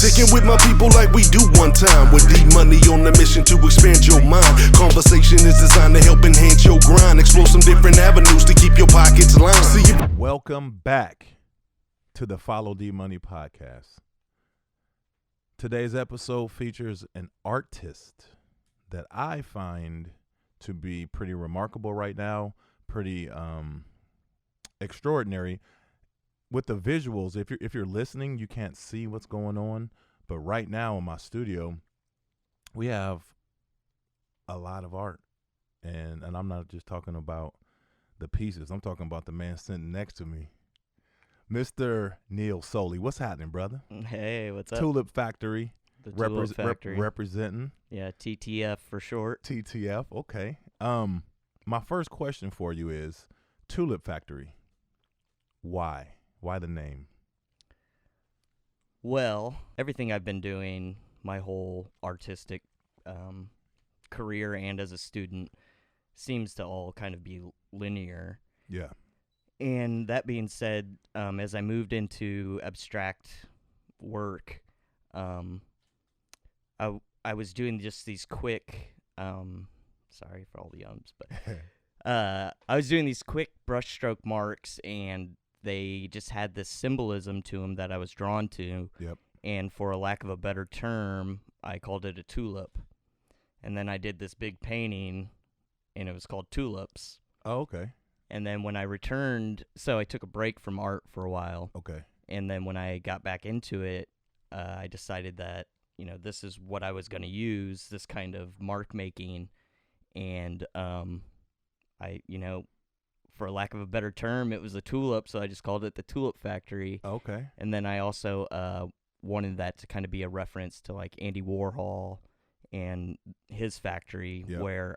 Sticking with my people like we do one time. With D-Money on the mission to expand your mind. Conversation is designed to help enhance your grind. Explore some different avenues to keep your pockets lined. See you. Welcome back to the Follow D-Money podcast. Today's episode features an artist that I find to be pretty remarkable right now, pretty extraordinary. With the visuals, if you're listening, you can't see what's going on. But right now in my studio, we have a lot of art. And I'm not just talking about the pieces. I'm talking about the man sitting next to me, Mr. Neal Soley. What's happening, brother? Hey, what's up? Tulip Factory. The Tulip Factory. Representing. Yeah, TTF for short. TTF, okay. My first question for you is Tulip Factory. Why? Why the name? Well, everything I've been doing, my whole artistic career and as a student, seems to all kind of be linear. Yeah. And that being said, as I moved into abstract work, I was doing just these quick, sorry for all the ums, but I was doing these quick brushstroke marks, and they just had this symbolism to them that I was drawn to. Yep. And for a lack of a better term, I called it a tulip. And then I did this big painting, and it was called Tulips. Oh, okay. And then when I returned, so I took a break from art for a while. Okay. And then when I got back into it, I decided that, this is what I was going to use, this kind of mark making. And for lack of a better term, it was a tulip, so I just called it the Tulip Factory. Okay. And then I also wanted that to kind of be a reference to like Andy Warhol and his factory, Yep. where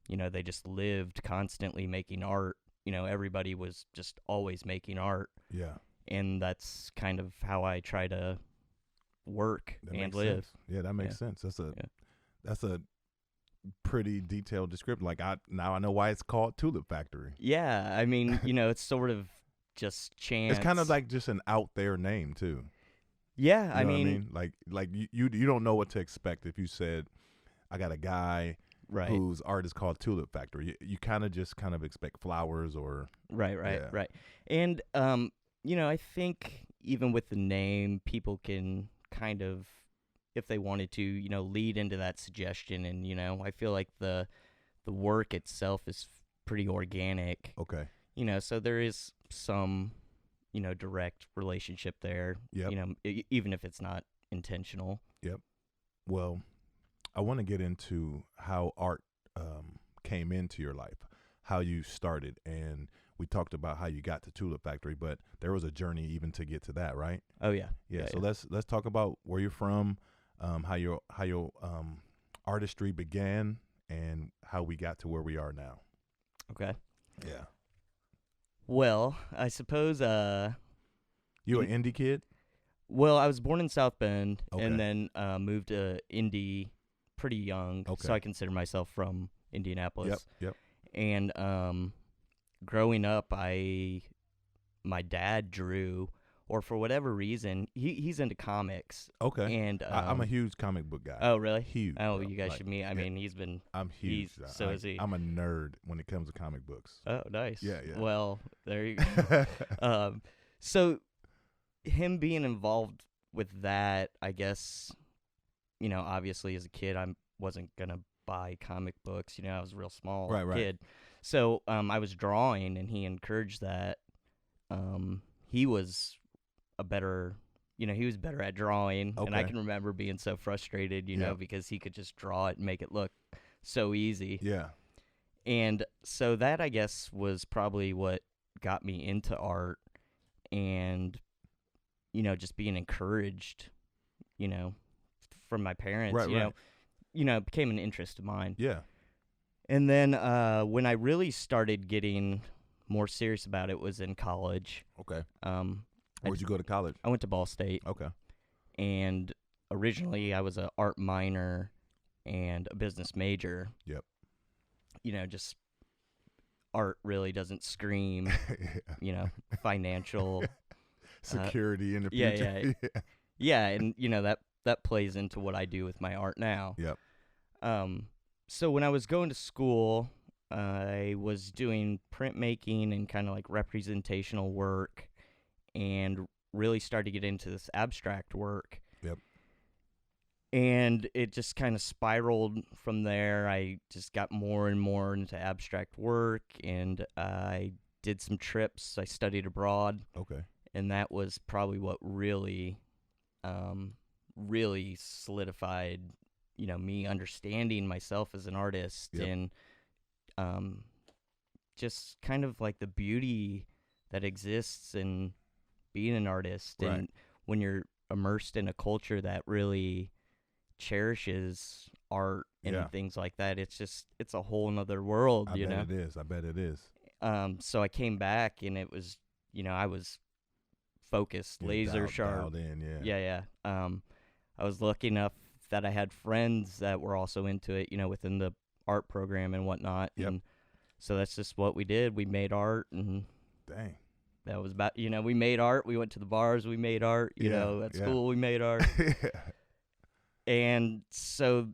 they just lived constantly making art. Everybody was just always making art. Yeah. And that's kind of how I try to work That and makes live. sense. Yeah, that makes sense. That's a pretty detailed description. Like I know why it's called Tulip Factory. Yeah, I mean, it's sort of just chance. It's kind of like just an out there name too. Yeah, You know what I mean? Like you don't know what to expect if you said, I got a guy right. whose art is called Tulip Factory. You kind of expect flowers or Right. And I think even with the name, people can kind of, if they wanted to, lead into that suggestion. And, I feel like the work itself is pretty organic. Okay. So there is some, direct relationship there, Yep. Even if it's not intentional. Yep. Well, I want to get into how art came into your life, how you started. And we talked about how you got to Tulip Factory, but there was a journey even to get to that, right? Oh, yeah. Yeah. So let's talk about where you're from. How your artistry began and how we got to where we are now. Okay. Yeah. Well, I suppose You an indie kid? Well, I was born in South Bend Okay. and then moved to Indy pretty young. Okay. So I consider myself from Indianapolis. Yep. And growing up, my dad drew, or for whatever reason, he's into comics. Okay. And I'm a huge comic book guy. Oh, really? Huge. Oh, bro. you guys Like, should meet. I mean, he's been. I'm huge. So is he. I'm a nerd when it comes to comic books. Oh, nice. Yeah. Well, there you go. So him being involved with that, I guess, obviously as a kid, I wasn't going to buy comic books. I was a real small kid. So I was drawing, and he encouraged that. He was better at drawing, and I Okay. can remember being so frustrated, Yeah. because he could just draw it and make it look so easy. Yeah. And so that, I guess, was probably what got me into art, and, just being encouraged, from my parents, Right. It became an interest of mine. Yeah. And then when I really started getting more serious about it was in college. Okay. Where'd you go to college? I went to Ball State. Okay. And originally I was an art minor and a business major. Yep. Just art really doesn't scream, financial security in the yeah, future. yeah. Yeah, and that plays into what I do with my art now. Yep. So when I was going to school, I was doing printmaking and kind of like representational work, and really started to get into this abstract work. Yep. And it just kind of spiraled from there. I just got more and more into abstract work, and I did some trips. I studied abroad, Okay. and that was probably what really, really solidified, me understanding myself as an artist. Yep. And just kind of like the beauty that exists in being an artist. Right. And when you're immersed in a culture that really cherishes art and Yeah. things like that, it's a whole nother world. I bet it is. So I came back, and it was, I was focused, You're laser sharp. dialed in, yeah. Yeah. I was lucky enough that I had friends that were also into it, within the art program and whatnot. Yep. And so that's just what we did. We made art, and Dang. that was about, we made art. We went to the bars, we made art, at school we made art. And so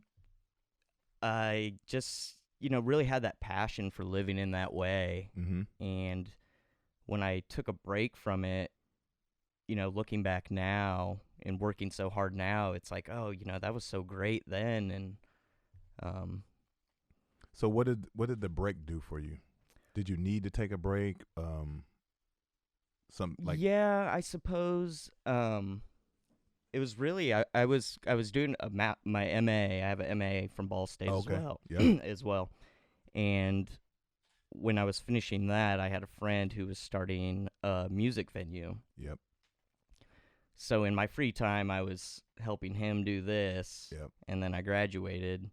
I just, really had that passion for living in that way. Mm-hmm. And when I took a break from it, looking back now and working so hard now, it's like, oh, that was so great then. And So what did the break do for you? Did you need to take a break? Yeah, I suppose. It was really I was doing my MA. I have an MA from Ball State as well. Yeah. As well. And when I was finishing that, I had a friend who was starting a music venue. Yep. So in my free time, I was helping him do this. Yep. And then I graduated,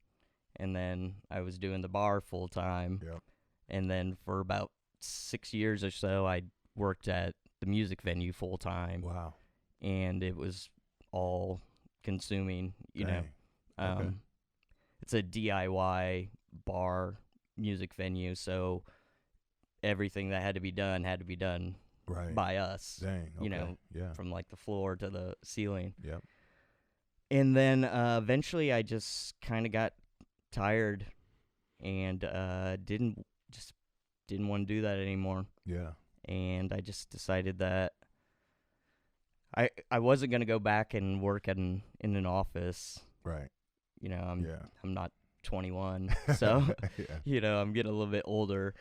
and then I was doing the bar full time. Yep. And then for about 6 years or so, I worked at the music venue full time. Wow. And it was all consuming, Dang. Okay. It's a DIY bar music venue, so everything that had to be done Right. by us. Dang. Okay. Yeah. From like the floor to the ceiling. Yep. And then eventually I just kind of got tired and didn't want to do that anymore. Yeah. And I just decided that I wasn't going to go back and work in an office. Right. I'm not 21, Yeah. so Yeah. I'm getting a little bit older.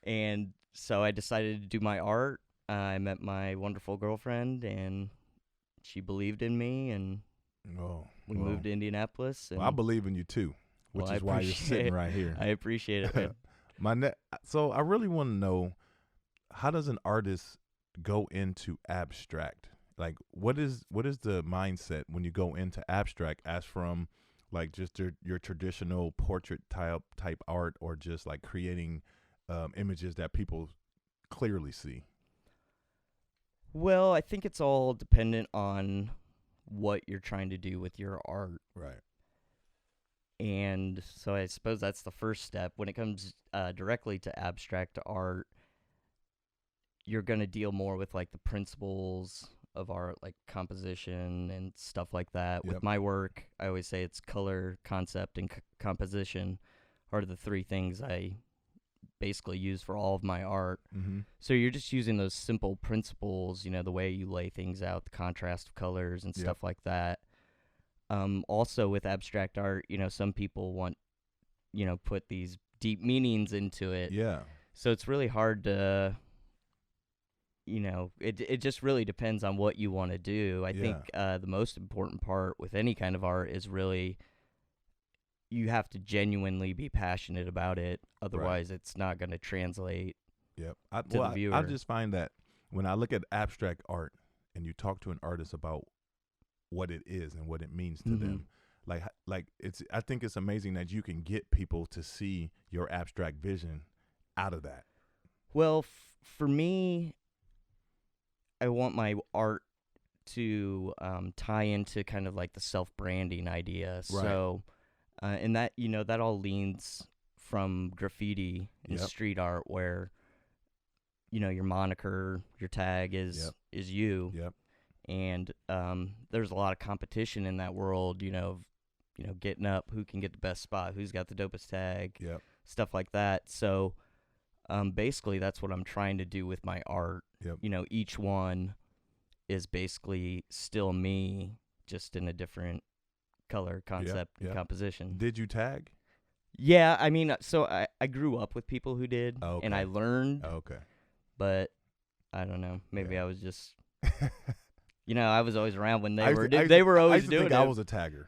And so I decided to do my art. I met my wonderful girlfriend, and she believed in me, and we moved to Indianapolis. And I believe in you too, which is why you're sitting right here. I appreciate it, man. So I really want to know, how does an artist go into abstract? Like, what is the mindset when you go into abstract, as from like just your traditional portrait type art, or just like creating images that people clearly see? Well, I think it's all dependent on what you're trying to do with your art. Right. And so I suppose that's the first step. When it comes directly to abstract art, you're going to deal more with like the principles of art, like composition and stuff like that. Yep. With my work, I always say it's color, concept, and composition are the three things I basically use for all of my art. Mm-hmm. So you're just using those simple principles, the way you lay things out, the contrast of colors and stuff like that. Also with abstract art, some people want, put these deep meanings into it. Yeah. So it's really hard to, it just really depends on what you want to do. I think the most important part with any kind of art is really, you have to genuinely be passionate about it. Otherwise, it's not going to translate to the viewer. I just find that when I look at abstract art and you talk to an artist about what it is and what it means to them, like I think it's amazing that you can get people to see your abstract vision out of that. Well, for me, I want my art to tie into kind of like the self-branding idea. Right. So, and that, that all leans from graffiti and street art, where, your moniker, your tag is you. Yep. and there's a lot of competition in that world, getting up, who can get the best spot, who's got the dopest tag, Yep. stuff like that. So basically that's what I'm trying to do with my art. Yep. Each one is basically still me, just in a different color, concept, and composition. Did you tag? Yeah, I mean, so I grew up with people who did, Oh, okay. and I learned, Okay. but I don't know. Maybe Yeah. I was just, I was always around when I they used to- they were I always used to doing think it. I was a tagger.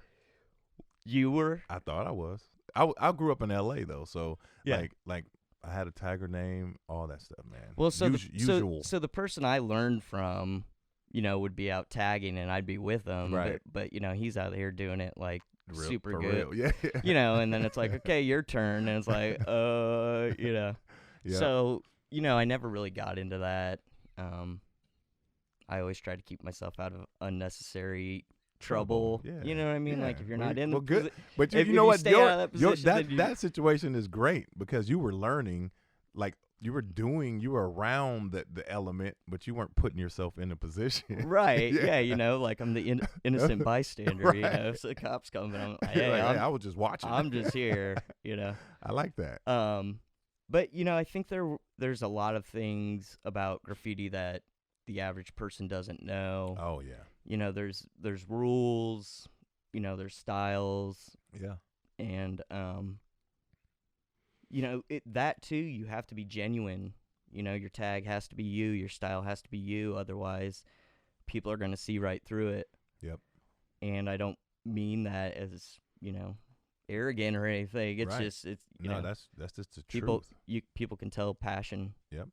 You were? I thought I was. I grew up in L.A. though, so Yeah. like I had a tagger name, all that stuff, man. Well, so usual. so the person I learned from, would be out tagging, and I'd be with them. Right. But he's out here doing it like super for good. real. Yeah. And then it's like, okay, your turn, and it's like, Yeah. So, I never really got into that. I always try to keep myself out of unnecessary trouble. Yeah. You know what I mean? Yeah. Like, if you're not in well, the good. But if you know you what? stay out of that position, then you- That situation is great because you were learning, like you were around the element, but you weren't putting yourself in a position. Right, yeah, like I'm the innocent bystander, Right. so the cops come and I'm like, Like, hey, I was just watching. I'm just here, I like that. But, I think there's a lot of things about graffiti that the average person doesn't know. Oh yeah. There's rules, there's styles, Yeah. and that too, you have to be genuine. Your tag has to be you, your style has to be you, otherwise people are going to see right through it. Yep. And I don't mean that as, arrogant or anything. It's Right. just That's just the people truth. people can tell passion. Yep.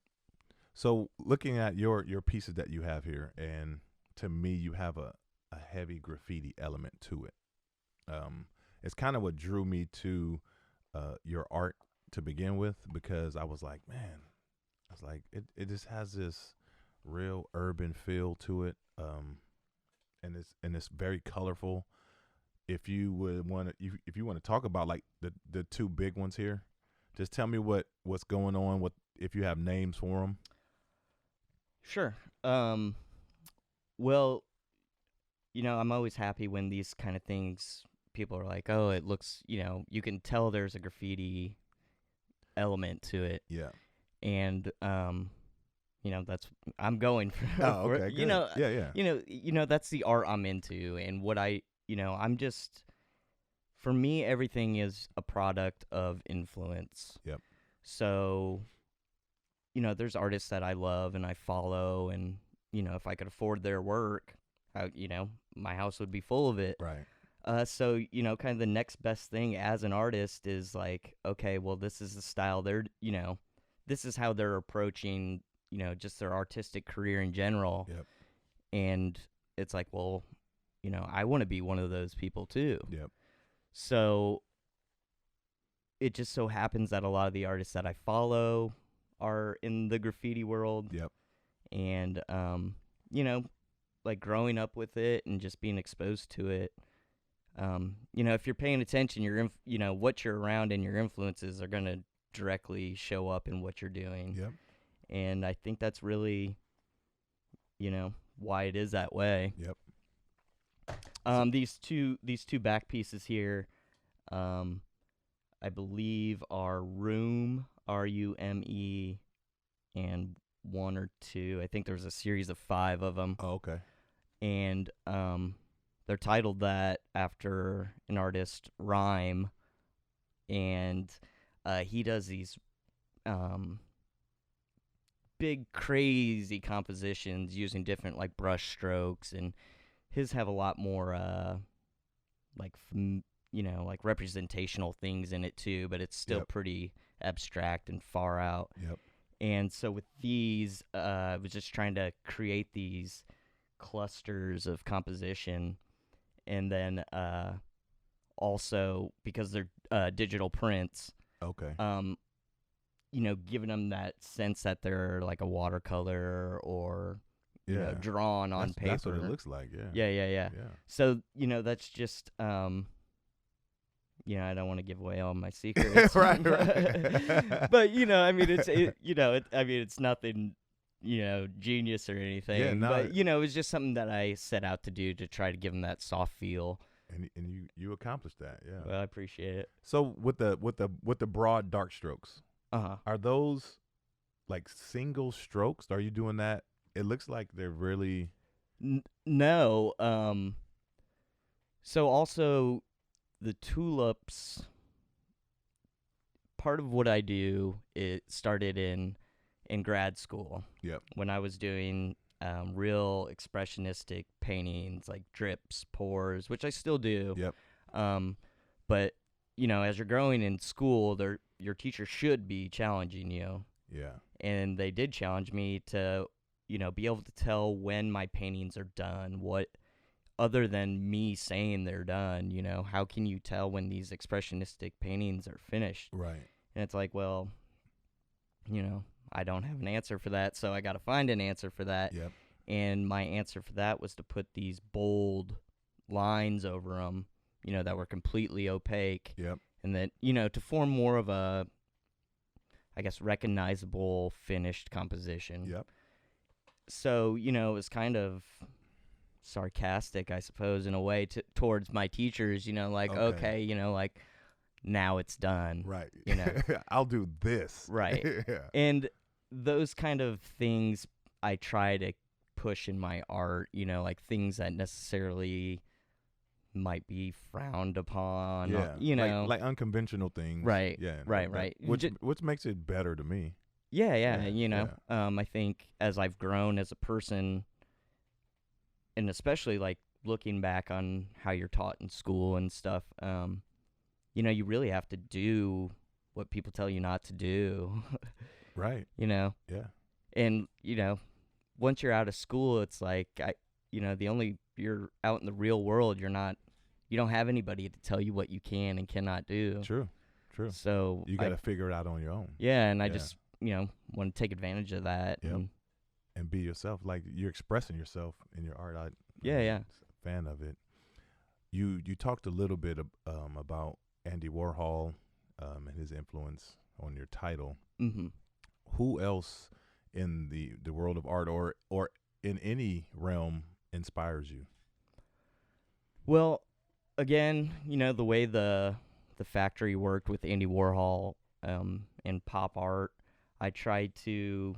So looking at your pieces that you have here, and to me, you have a heavy graffiti element to it. It's kind of what drew me to your art to begin with, because I was like, man, it just has this real urban feel to it, and it's very colorful. If you would want to, if you want to talk about like the two big ones here, just tell me what's going on. If you have names for them. Sure. Well, I'm always happy when these kind of things, people are like, oh, it looks, you can tell there's a graffiti element to it. Yeah. And, that's, I'm going for, Oh, okay. Good. Yeah. That's the art I'm into, and what I'm just, for me, everything is a product of influence. Yep. So, there's artists that I love and I follow, and, if I could afford their work, my house would be full of it. Right. So, kind of the next best thing as an artist is like, okay, well, this is the style this is how they're approaching, just their artistic career in general. Yep. And it's like, well, I want to be one of those people too. Yep. So it just so happens that a lot of the artists that I follow are in the graffiti world. Yep. And, like growing up with it and just being exposed to it, if you're paying attention, what you're around and your influences are going to directly show up in what you're doing. Yep. And I think that's really, why it is that way. Yep. These two back pieces here, I believe are Room, RUME, and 1 or 2. I think there's a series of 5 of them. Oh, okay. And they're titled that after an artist, Rhyme, and he does these big, crazy compositions using different like brush strokes, and his have a lot more like representational things in it too, but it's still Yep. pretty abstract and far out. Yep. And so with these, I was just trying to create these clusters of composition, and then also because they're digital prints, Okay. giving them that sense that they're like a watercolor or drawn on paper. That's what it looks like. Yeah. Yeah. Yeah. So that's just I don't want to give away all my secrets. Right. But it's nothing genius or anything. Yeah, no. But it was just something that I set out to do to try to give him that soft feel. And you accomplished that. Yeah. Well, I appreciate it. So with the broad dark strokes, are those like single strokes? Are you doing that? It looks like they're really No. So also the tulips, part of what I do, it started in grad school. Yep. When I was doing real expressionistic paintings like drips, pours, which I still do. Yep. But as you're growing in school, your teacher should be challenging you. Yeah. And they did challenge me to, be able to tell when my paintings are done. What, other than me saying they're done, how can you tell when these expressionistic paintings are finished? Right. And it's like, well, I don't have an answer for that, so I got to find an answer for that. Yep. And my answer for that was to put these bold lines over them, that were completely opaque. Yep. And that, to form more of a, I guess, recognizable finished composition. Yep. So, it was kind of sarcastic, I suppose, in a way, towards my teachers, okay, like, now it's done. Right. I'll do this. Right. Yeah. And those kind of things I try to push in my art, like things that necessarily might be frowned upon. Yeah. Like unconventional things. Right. Yeah. Right. Which makes it better to me. Yeah. I think as I've grown as a person, and especially like looking back on how you're taught in school and stuff, you really have to do what people tell you not to do. Right. Yeah. And, once you're out of school, it's like, you're out in the real world, you don't have anybody to tell you what you can and cannot do. True. So you got to figure it out on your own. Yeah. And I just, want to take advantage of that. Yep. And be yourself. Like you're expressing yourself in your art. I'm a fan of it. You talked a little bit about Andy Warhol and his influence on your title. Mm-hmm. Who else in the world of art or in any realm inspires you? Well, again, the way the factory worked with Andy Warhol and pop art, I tried to,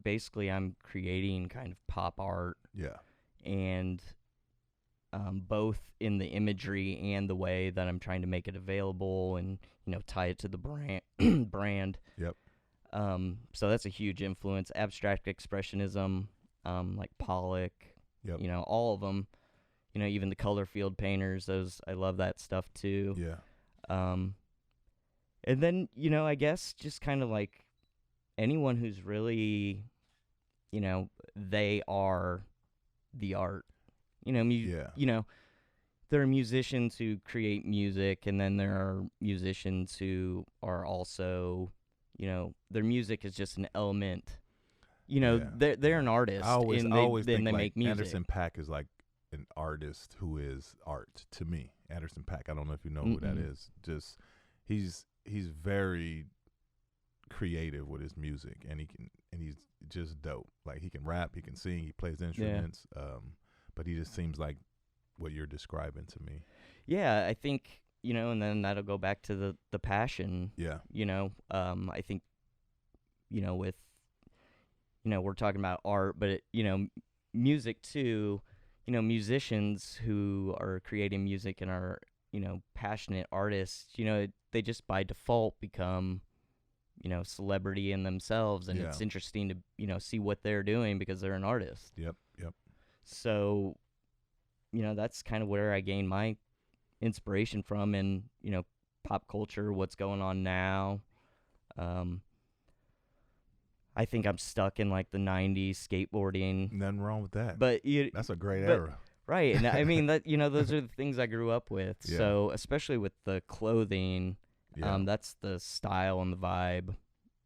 basically I'm creating kind of pop art. Yeah. And both in the imagery and the way that I'm trying to make it available and, tie it to the brand. Yep. So that's a huge influence. Abstract expressionism, like Pollock, yep. All of them, even the color field painters, I love that stuff too. Yeah. And then, I guess just kind of like anyone who's really, they are the art. There are musicians who create music, and then there are musicians who are also, their music is just an element. They're an artist. I always think they like make music. Anderson .Paak is like an artist who is art to me. Anderson .Paak, I don't know if you know who that is. Just he's very creative with his music, and he's just dope. Like he can rap, he can sing, he plays instruments. But he just seems like what you're describing to me. Yeah, I think, and then that'll go back to the passion. Yeah. I think, with, we're talking about art, but, music too, musicians who are creating music and are, passionate artists, they just by default become, celebrity in themselves. And it's interesting to, see what they're doing because they're an artist. Yep. So, that's kind of where I gain my inspiration from, and, pop culture, what's going on now. I think I'm stuck in like the 90s skateboarding. Nothing wrong with that. But that's a great era. Right. And I mean that, those are the things I grew up with. Yeah. So, especially with the clothing, that's the style and the vibe,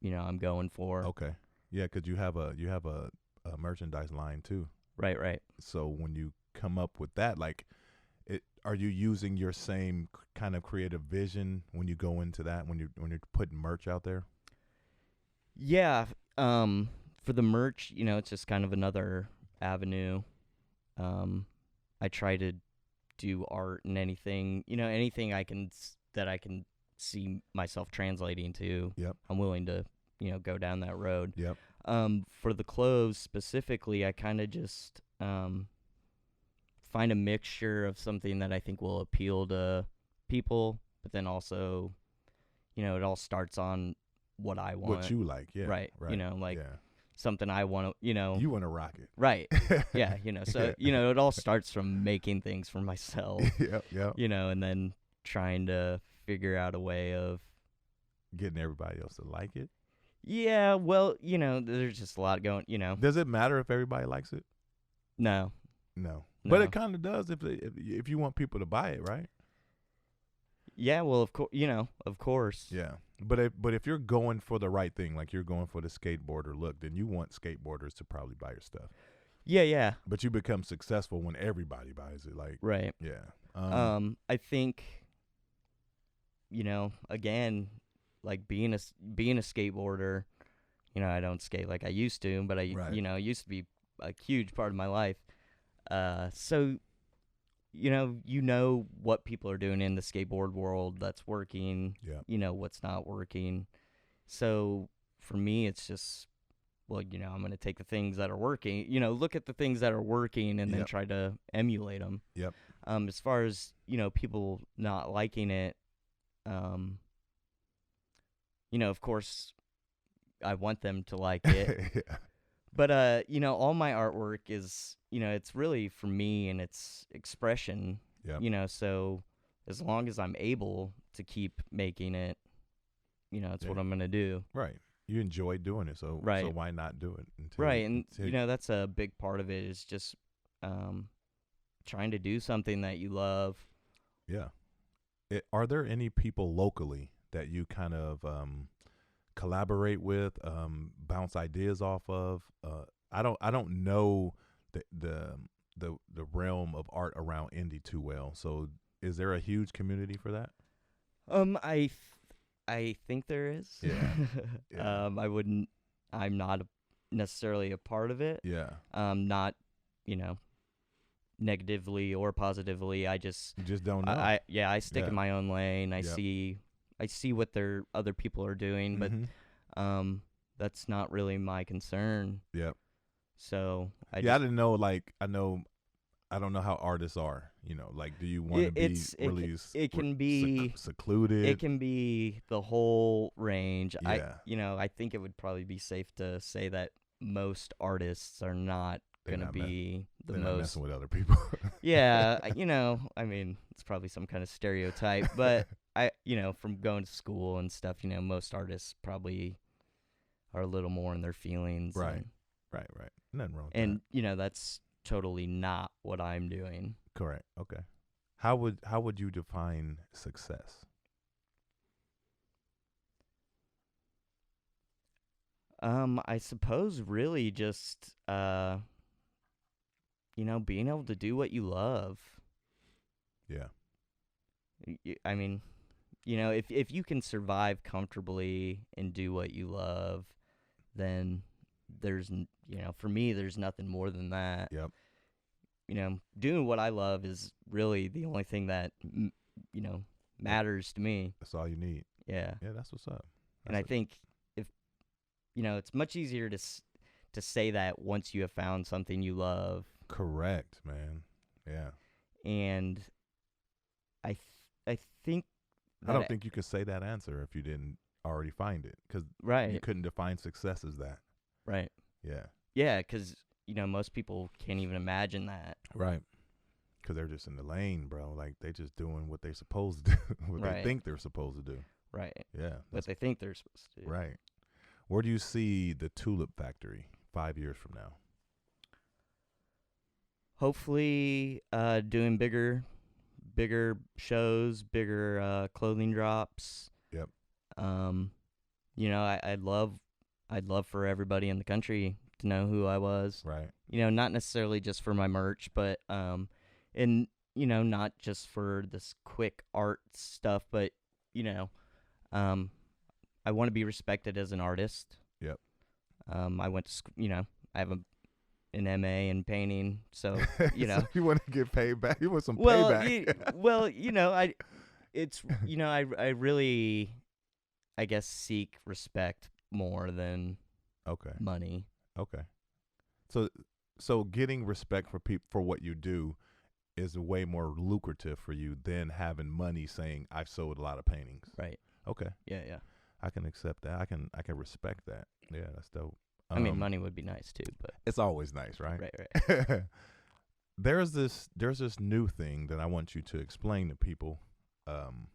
I'm going for. Okay. Yeah, cuz you have a merchandise line too. Right. So when you come up with that, like, are you using your same kind of creative vision when you go into that, when you're putting merch out there? Yeah. for the merch, it's just kind of another avenue. I try to do art and anything, anything that I can see myself translating to. Yep. I'm willing to, go down that road. Yep. For the clothes specifically, I kind of just find a mixture of something that I think will appeal to people, but then also, it all starts on what I want. What you like, yeah. Right. Yeah. Something I want to, You want to rock it. Right. Yeah, so, it all starts from making things for myself. Yep. And then trying to figure out a way of getting everybody else to like it. Yeah, well, there's just a lot going, Does it matter if everybody likes it? No. But it kind of does if you want people to buy it, right? Yeah, well, of course. Yeah. But if you're going for the right thing, like you're going for the skateboarder look, then you want skateboarders to probably buy your stuff. Yeah. But you become successful when everybody buys it, like right. Yeah. I think, again, like being a skateboarder, I don't skate like I used to, but it used to be a huge part of my life. So what people are doing in the skateboard world that's working, what's not working. So for me, it's just, well, I'm going to take the things that are working, look at the things that are working and then try to emulate them. Yep. As far as, people not liking it, of course, I want them to like it. Yeah. But, all my artwork is, it's really for me and it's expression, so as long as I'm able to keep making it, it's what I'm going to do. Right. You enjoy doing it, so why not do it? And, that's a big part of it is just trying to do something that you love. Yeah. Are there any people locally that you kind of collaborate with, bounce ideas off of? I don't know the realm of art around Indy too well. So is there a huge community for that? I think there is. Yeah. I'm not necessarily a part of it. Yeah. Not, negatively or positively. I just You just don't know. I stick in my own lane. I see what other people are doing, but that's not really my concern. Yep. So I didn't know. Like I don't know how artists are. Like do you want to be really? It can be secluded. It can be the whole range. Yeah. I think it would probably be safe to say that most artists are not going to be the they're most not messing with other people. Yeah, I mean, it's probably some kind of stereotype, but from going to school and stuff, most artists probably are a little more in their feelings. Right. Nothing wrong with and that's totally not what I'm doing. Correct. Okay. How would you define success? I suppose really just being able to do what you love. Yeah. I mean, if you can survive comfortably and do what you love, then there's, for me, there's nothing more than that. Yep. Doing what I love is really the only thing that, matters to me. That's all you need. Yeah. Yeah, that's what's up. And I think if, it's much easier to say that once you have found something you love. Correct, man. Yeah. And I think I don't think you could say that answer if you didn't already find it, because you couldn't define success as that. Right. Yeah. Yeah, because most people can't even imagine that. Right. Because they're just in the lane, bro. Like they just doing what they're supposed to do, what they think they're supposed to do. Right. Yeah. What they think they're supposed to do. Right. Where do you see the Tulip Factory 5 years from now? Hopefully, doing bigger shows, bigger clothing drops. Yep. I'd love for everybody in the country to know who I was. Right. Not necessarily just for my merch, but and not just for this quick art stuff, but I want to be respected as an artist. Yep. I went to I have an MA in painting, so So you want to get paid back? You want some well, payback? I really, I guess, seek respect more than Okay. money. Okay. So getting respect for people for what you do is way more lucrative for you than having money saying I've sold a lot of paintings. Right. Okay. Yeah. I can accept that. I can respect that. Yeah, that's dope. I mean, money would be nice too, but It's always nice, right? right. There's this new thing that I want you to explain to people, and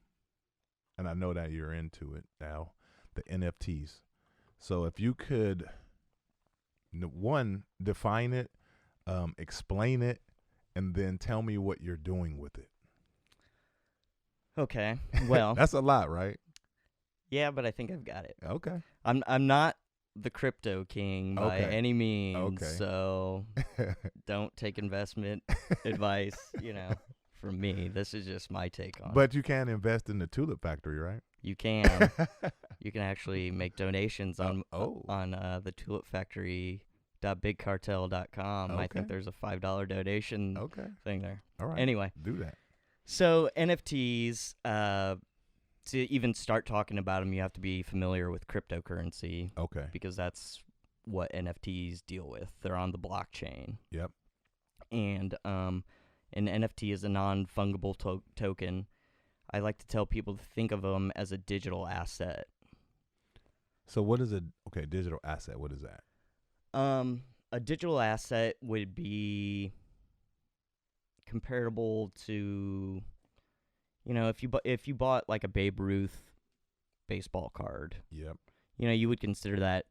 I know that you're into it now, the NFTs. So if you could, one, define it, explain it, and then tell me what you're doing with it. Okay. Well, That's a lot, right? yeah, but I think I've got it. Okay. I'm not the crypto king by Okay. any means, Okay. so don't take investment advice, from me. This is just my take on it. But you can invest in the Tulip Factory, right? You can. You can actually make donations on Oh. the Tulip Factory .bigcartel.com. I Okay. think there's a $5 donation Okay. thing there. All right. Anyway, Do that. so NFTs, to even start talking about them, you have to be familiar with cryptocurrency Okay. because that's what NFTs deal with. They're on the blockchain. Yep. And an NFT is a non-fungible token. I like to tell people to think of them as a digital asset. So what is a digital asset? What is that? A digital asset would be comparable to, if you bought like a Babe Ruth baseball card, Yep. you would consider that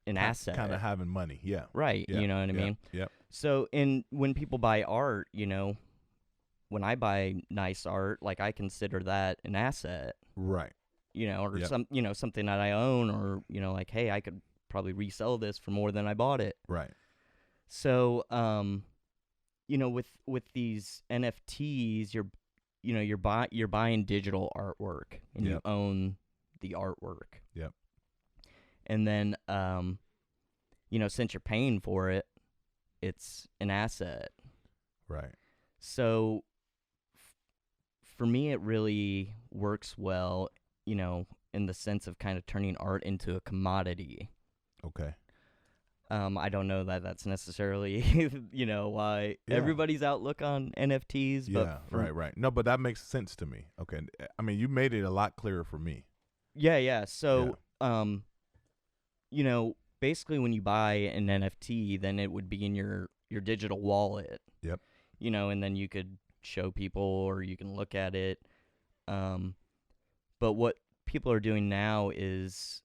an asset. Kind of having money. Yeah. Right, Yeah, you know what I mean? Yep. So when people buy art, when I buy nice art, like I consider that an asset, Right. or Yep. something that I own, or like, hey, I could probably resell this for more than I bought it. Right. So, with these NFTs, you're buying digital artwork and you Yep. own the artwork. Yep. And then, since you're paying for it, it's an asset. Right. So, for me, it really works well, in the sense of kind of turning art into a commodity. Okay. I don't know that that's necessarily, why Yeah. everybody's outlook on NFTs. But Yeah. Right. No, but that makes sense to me. Okay. I mean, you made it a lot clearer for me. Yeah. So, basically when you buy an NFT, then it would be in your digital wallet. Yep. And then you could show people or you can look at it. But what people are doing now is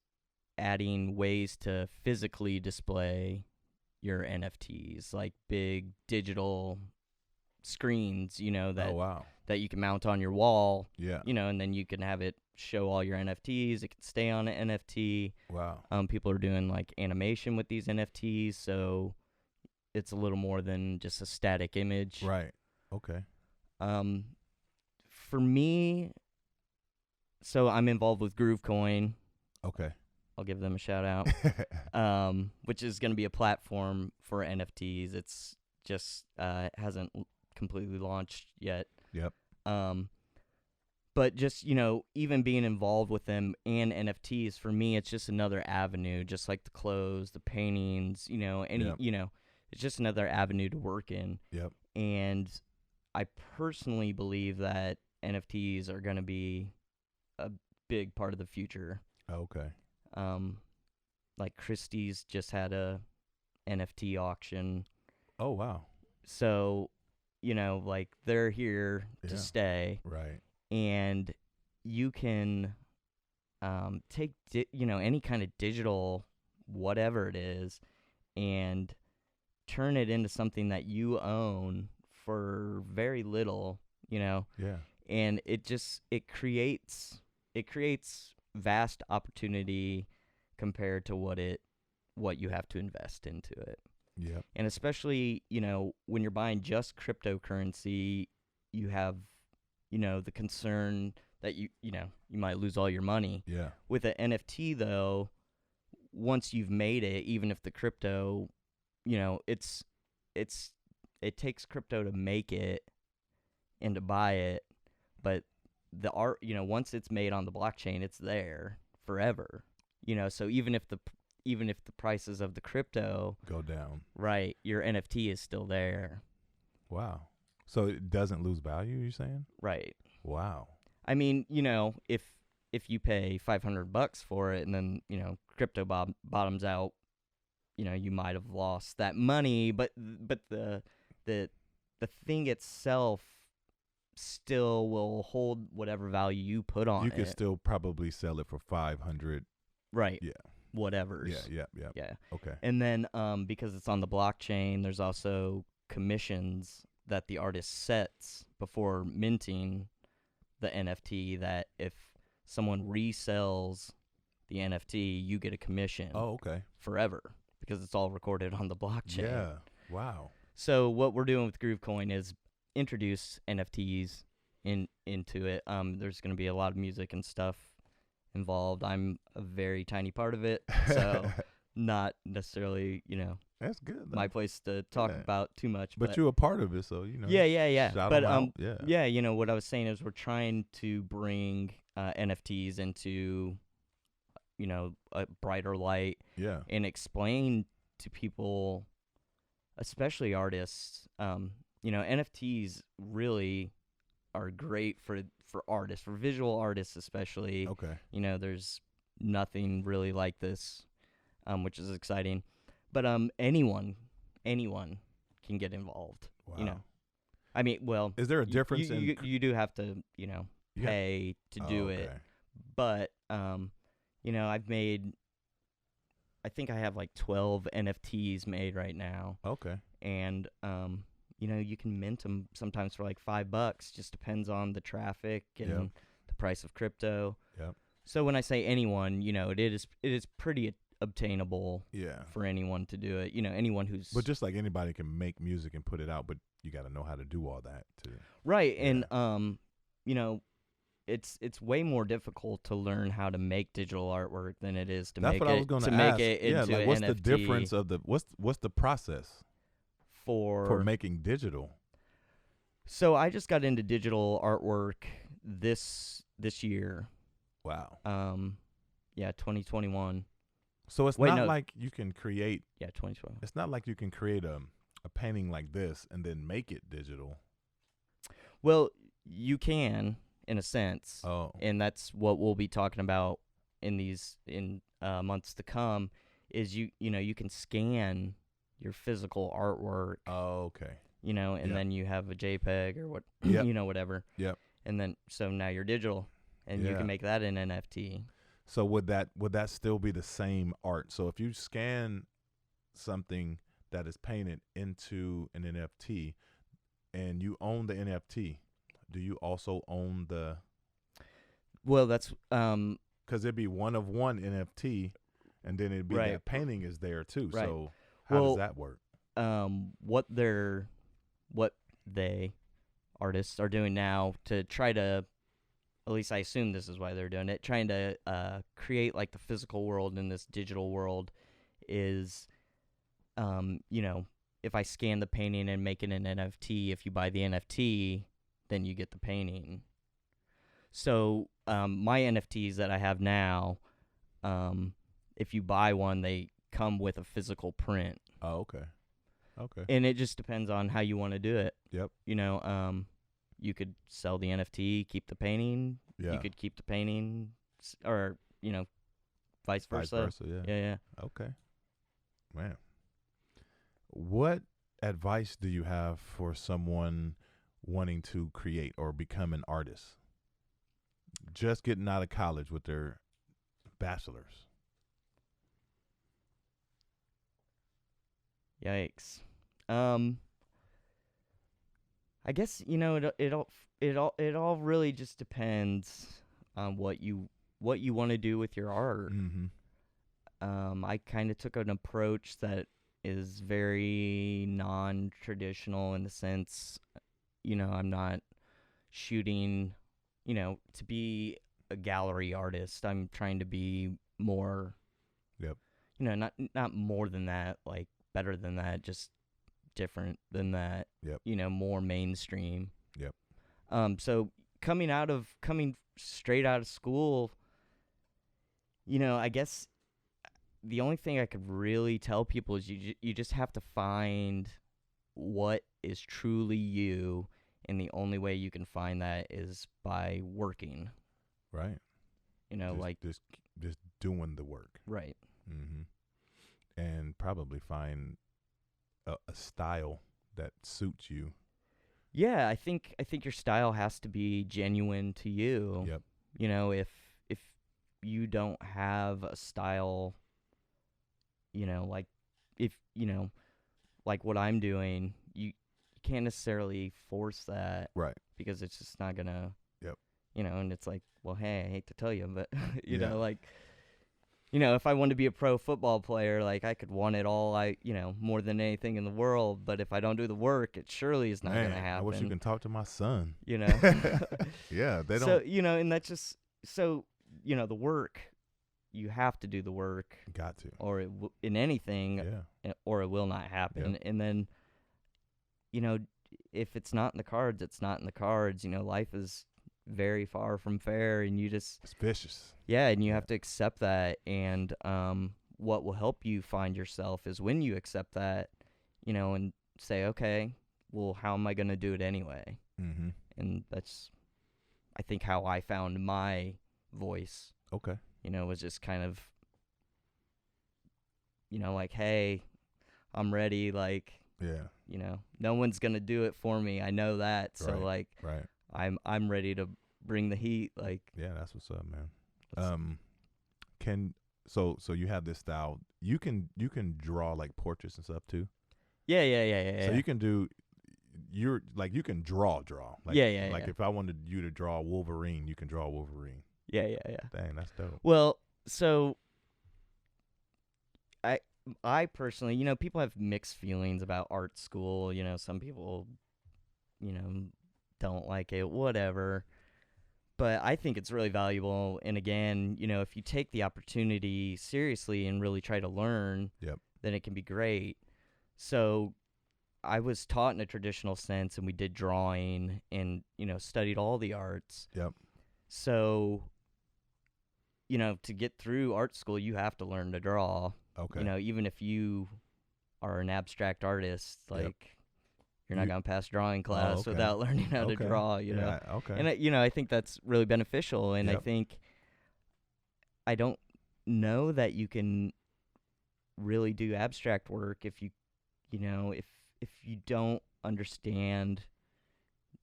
adding ways to physically display your NFTs, like big digital screens, that Oh, wow. that you can mount on your wall, Yeah. and then you can have it show all your NFTs. It can stay on an NFT. Wow. People are doing like animation with these NFTs, so it's a little more than just a static image. Right. Okay. For me, so I'm involved with GrooveCoin. Okay. I'll give them a shout out. Which is going to be a platform for NFTs. It's just hasn't completely launched yet. Yep. But just, even being involved with them and NFTs, for me, it's just another avenue, just like the clothes, the paintings, Yep. It's just another avenue to work in. Yep. And I personally believe that NFTs are going to be a big part of the future. Okay. Like Christie's just had a NFT auction. Oh, wow. So, like they're here to Yeah. stay. Right. And you can take any kind of digital whatever it is and turn it into something that you own for very little, Yeah. and it creates vast opportunity compared to what you have to invest into it. Yep. And especially, when you're buying just cryptocurrency, you have the concern that you might lose all your money. Yeah. With an NFT though, once you've made it, even if the crypto, it takes crypto to make it and to buy it, but the art, once it's made on the blockchain, it's there forever. So even if the prices of the crypto go down, right, your NFT is still there. Wow. So it doesn't lose value, you're saying? Right. Wow. I mean, if you pay $500 for it and then, crypto bottoms out, you might have lost that money, but the thing itself still will hold whatever value you put on it. You could still probably sell it for 500. Right. Yeah. Whatever's. Yeah. Okay. And then because it's on the blockchain, there's also commissions that the artist sets before minting the NFT, that if someone resells the NFT, you get a commission. Oh, okay. Forever, because it's all recorded on the blockchain. Yeah. Wow. So what we're doing with GrooveCoin is introduce NFTs into it. There's going to be a lot of music and stuff involved. I'm a very tiny part of it, so not necessarily, That's good, though. my place to talk about too much. But you're a part of it, so Yeah. Shout But 'em out. Yeah. what I was saying is we're trying to bring NFTs into, a brighter light. Yeah. And explain to people, especially artists, NFTs really are great for artists, for visual artists especially. Okay. There's nothing really like this, which is exciting. But anyone can get involved. Wow. I mean, well, Is there a difference in you do have to, pay to do it. Okay. But I think I have like 12 NFTs made right now. Okay. And you can mint them sometimes for like $5. Just depends on the traffic and the price of crypto. Yep. So when I say anyone, it is pretty obtainable. Yeah. For anyone to do it. Anyone who's. But just like anybody can make music and put it out, but you got to know how to do all that too. Right. Yeah. And it's way more difficult to learn how to make digital artwork than it is to That's make what it I was going to ask. make it Yeah, into like an what's NFT the difference of the what's the process for making digital? So I just got into digital artwork this year. Wow. 2021. So it's not like you can create. Yeah, 2021. It's not like you can create a painting like this and then make it digital. Well, you can, in a sense. Oh. And that's what we'll be talking about in months to come. Is you can scan your physical artwork. Oh, okay. And then you have a JPEG or what, whatever. Yep. And then so now you're digital, and you can make that an NFT. So would that still be the same art? So if you scan something that is painted into an NFT, and you own the NFT, do you also own the? Well, that's because it'd be one of one NFT, and then it'd be that painting is there too. Right. So how does that work? What they artists are doing now to try to, at least I assume this is why they're doing it, trying to create like the physical world in this digital world is, if I scan the painting and make it an NFT, if you buy the NFT, then you get the painting. So my NFTs that I have now, if you buy one, they come with a physical print. Oh, okay. Okay. And it just depends on how you want to do it. Yep. You could sell the NFT, keep the painting. Yeah. You could keep the painting, or vice versa. Vice versa. Yeah. Yeah. Okay. Man. What advice do you have for someone wanting to create or become an artist? Just getting out of college with their bachelor's. Yikes. I guess it all really just depends on what you want to do with your art. Mm-hmm. I kind of took an approach that is very non-traditional in the sense, I'm not shooting, to be a gallery artist. I'm trying to be more, Yep. not more than that, like better than that, just different than that. Yep. More mainstream. Yep. So coming straight out of school, I guess the only thing I could really tell people is you just have to find what is truly you, and the only way you can find that is by working. Right. Just doing the work. Right. Mm-hmm. And probably find a style that suits you. Yeah, I think your style has to be genuine to you. Yep. If you don't have a style, like like what I'm doing, you can't necessarily force that. Right. Because it's just not gonna. Yep. And it's like, well, hey, I hate to tell you, but Yeah. if I wanted to be a pro football player, like I could want it all, more than anything in the world. But if I don't do the work, it surely is not Man, gonna happen. I wish you can talk to my son. Yeah, they don't. So and that's just the work. You have to do the work. Got to. Or in anything, or it will not happen. Yep. And then, if it's not in the cards, it's not in the cards. Life is very far from fair, and it's vicious. Yeah, and you have to accept that. And what will help you find yourself is when you accept that, and say, okay, well, how am I going to do it anyway? Mm-hmm. And that's, I think, how I found my voice. Okay. Was just kind of, like, hey, I'm ready. Like, yeah, no one's gonna do it for me. I know that. So right. I'm ready to bring the heat. Like, yeah, that's what's up, man. So you have this style. You can draw like portraits and stuff too. Yeah. So you can do. You can draw. Like, yeah. Like if I wanted you to draw Wolverine, you can draw Wolverine. Yeah. Dang, that's dope. Well, so I personally, people have mixed feelings about art school. Some people, don't like it, whatever. But I think it's really valuable. And again, if you take the opportunity seriously and really try to learn, then it can be great. So I was taught in a traditional sense, and we did drawing and, studied all the arts. Yep. So, to get through art school, you have to learn to draw. Okay. Even if you are an abstract artist, like you're not going to pass drawing class without learning how to draw, Yeah, okay. And, I think that's really beneficial. And I think I don't know that you can really do abstract work if you if you don't understand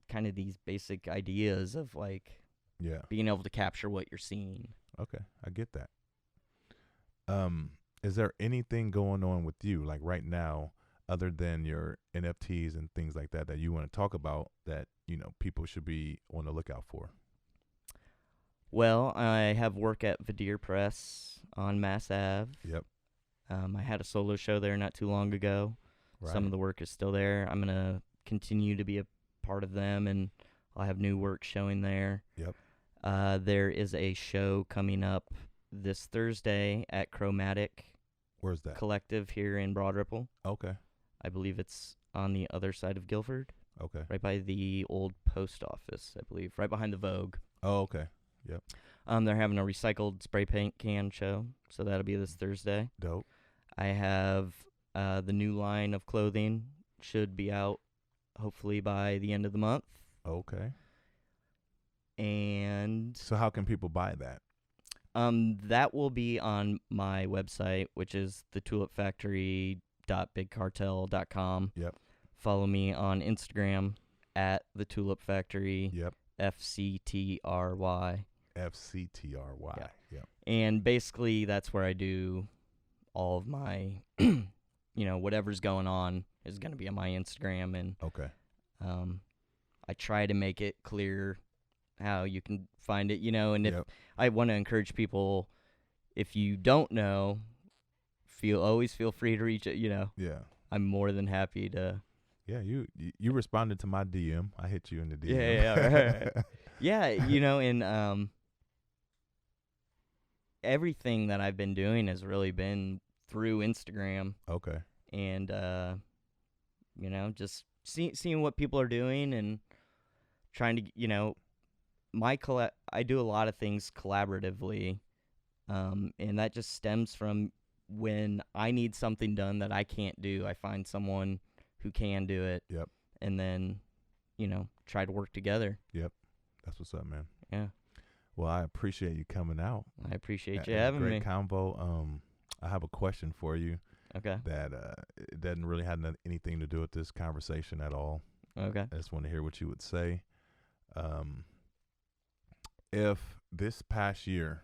kind of these basic ideas of like being able to capture what you're seeing. Okay, I get that. Is there anything going on with you like right now other than your NFTs and things like that you want to talk about that, people should be on the lookout for? Well, I have work at Vidir Press on Mass Ave. Yep. I had a solo show there not too long ago. Right. Some of the work is still there. I'm going to continue to be a part of them, and I'll have new work showing there. Yep. There is a show coming up this Thursday at Chromatic. Where's that? Collective here in Broad Ripple. Okay. I believe it's on the other side of Guilford. Okay. Right by the old post office, I believe. Right behind the Vogue. Oh, okay. Yep. They're having a recycled spray paint can show, so that'll be this Thursday. Dope. I have the new line of clothing should be out hopefully by the end of the month. Okay. And so how can people buy that? That will be on my website, which is thetulipfactory.bigcartel.com. Yep. Follow me on Instagram at the Tulip Factory. Yep. FCTRY. FCTRY. Yeah. Yep. And basically that's where I do all of my, whatever's going on is going to be on my Instagram. And okay. I try to make it clear how you can find it, and if I want to encourage people, if you don't know, always feel free to reach it, Yeah. I'm more than happy to. Yeah, you responded to my DM. I hit you in the DM. Yeah, right. Yeah, and everything that I've been doing has really been through Instagram Okay. and just seeing what people are doing and trying to I do a lot of things collaboratively, and that just stems from when I need something done that I can't do, I find someone who can do it. Yep. And then try to work together. Yep. That's what's up, man. Yeah. Well, I appreciate you coming out. I appreciate you It was a having me. great combo. I have a question for you. Okay. That it doesn't really have anything to do with this conversation at all. Okay. I just want to hear what you would say. If this past year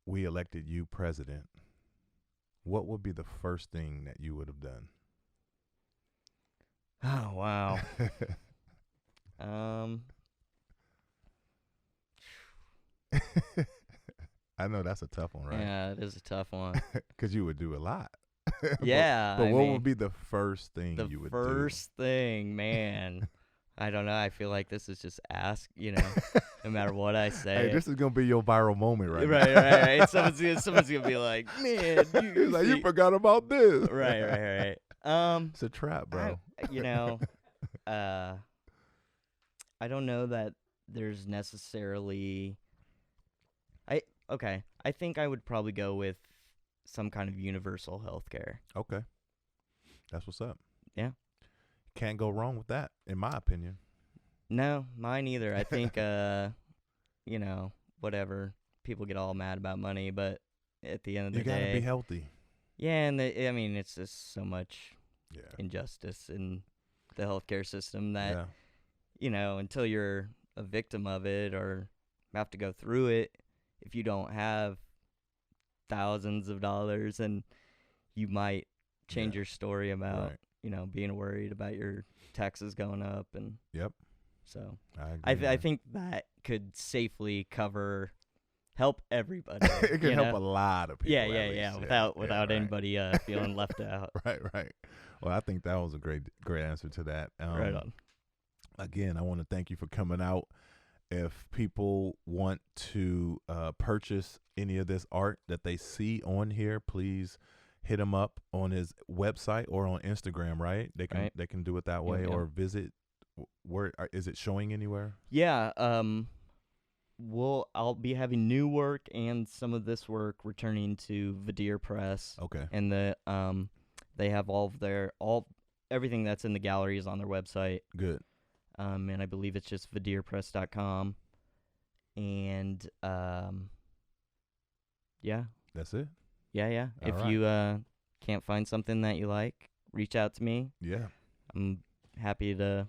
we elected you president, what would be the first thing that you would have done? Oh, wow. I know that's a tough one, right? Yeah, it is a tough one. Because you would do a lot. Yeah. But I what mean, would be the first thing the you would first thing, man? I don't know. I feel like this is just no matter what I do? say. Hey, this is going to be your viral moment right now. Right. Someone's gonna be like, man, He's like, you forgot about this. Right. It's a trap, bro. I don't know that there's necessarily. I think I would probably go with some kind of universal health care. Okay. That's what's up. Yeah. Can't go wrong with that, in my opinion. No, mine either. I think, whatever. People get all mad about money, but at the end of the You day. got to be healthy. Yeah, and it's just so much Yeah. injustice in the healthcare system that, until you're a victim of it or have to go through it, if you don't have thousands of dollars, and you might change your story about, being worried about your taxes going up. And Yep. so I think that could safely help everybody. It can help a lot of people. Yeah. Without anybody feeling left out. Right. Well, I think that was a great answer to that. Right on. Again, I want to thank you for coming out. If people want to purchase any of this art that they see on here, please hit him up on his website or on Instagram. Right? They can do it that way, or visit. Where is it showing anywhere? Yeah. I'll be having new work and some of this work returning to Vidir Press. Okay. And they have everything that's in the gallery is on their website. Good. And I believe it's just vidirpress.com. And yeah. That's it. Yeah. If you can't find something that you like, reach out to me. Yeah. I'm happy to.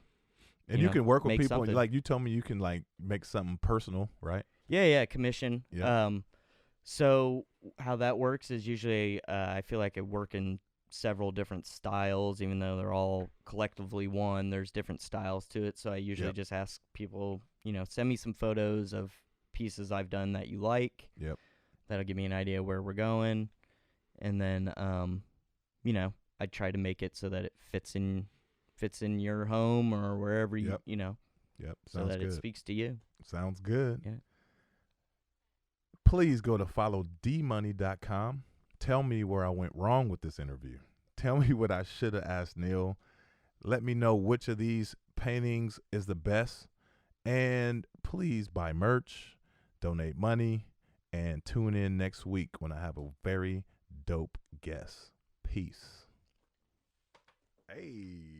And you can work with people. Something. Like you told me, you can make something personal, right? Yeah, commission. Yeah. So how that works is usually I feel like I work in several different styles, even though they're all collectively one. There's different styles to it. So I usually just ask people, send me some photos of pieces I've done that you like. Yep. That'll give me an idea where we're going, and then I try to make it so that it fits in your home or wherever Yep. so Sounds that good. it speaks to you. Sounds good. Yeah. Please go to followdmoney.com. Tell me where I went wrong with this interview. Tell me what I should have asked Neal. Let me know which of these paintings is the best. And please buy merch, donate money, and tune in next week when I have a very dope guest. Peace. Hey.